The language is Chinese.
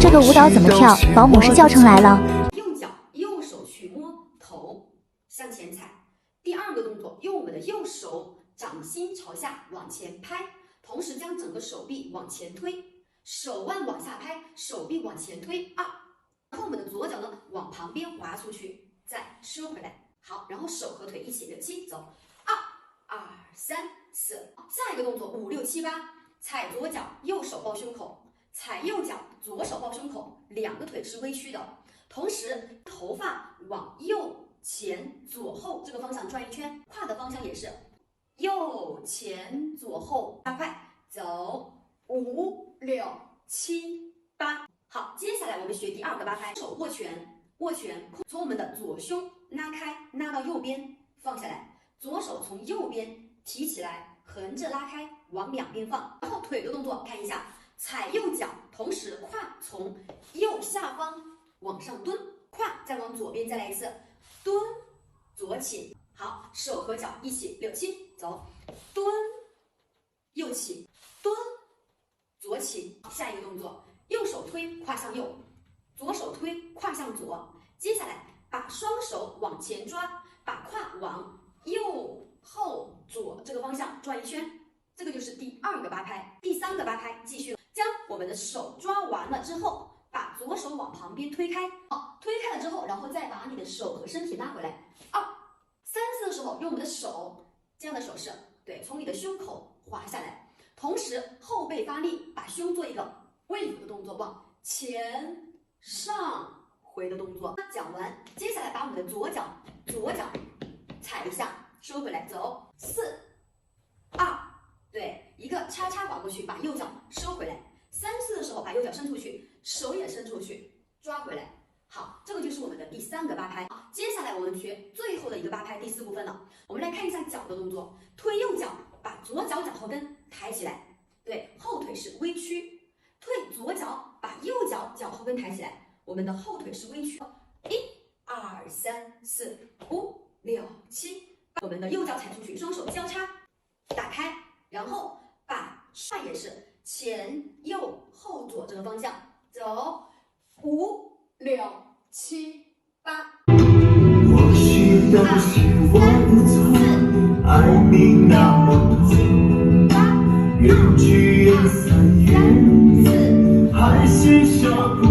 这个舞蹈怎么跳？保姆是教程来了。右脚右手去摸头，向前踩。第二个动作，用我们的右手掌心朝下往前拍，同时将整个手臂往前推，手腕往下拍，手臂往前推2。然后我们的左脚呢往旁边滑出去，再收回来。好，然后手和腿一起6、7，走，2、2、3、4。下一个动作5、6、7、8，踩左脚，右手抱胸口，踩右脚，左手抱胸口，两个腿是微曲的。同时，头发往右前左后这个方向转一圈，胯的方向也是右前左后，加快，走，5、6、7、8。好，接下来我们学第二个8拍，手握拳，握拳，从我们的左胸拉开，拉到右边，放下来，左手从右边提起来，横着拉开，往两边放。然后腿的动作看一下，踩右脚，同时胯从右下方往上蹲，胯再往左边再来一次，蹲，左起。好，手和脚一起6、7，走，蹲，右起，蹲，左起。下一个动作，右手推胯向右，左手推胯向左。接下来把双手往前抓，把胯往右后左这个方向转一圈。这个就是第二个8拍。第三个8拍继续，将我们的手抓完了之后，把左手往旁边推开。好，推开了之后，然后再把你的手和身体拉回来。2、3、4的时候，用我们的手这样的手势，对，从你的胸口滑下来，同时后背发力，把胸做一个wave的动作，往前上回的动作。讲完，接下来把我们的左脚踩一下，收回来，走，4、2，对，一个叉叉滑过去，把右脚收回来。3、4的时候，把右脚伸出去，手也伸出去，抓回来。好，这个就是我们的第三个8拍。接下来我们学最后的一个8拍，第4部分了。我们来看一下脚的动作，推右脚，把左脚脚后跟抬起来，对，后腿是微曲。退左脚，把右脚脚后跟抬起来，我们的后腿是微曲。1、2、3、4、5、6、7，我们的右脚踩出去，双手交叉打开，然后把胯也是前右后左这个方向走，5、6、7、8。或许当时我不错，爱你那么多，远距远散远，还是舍不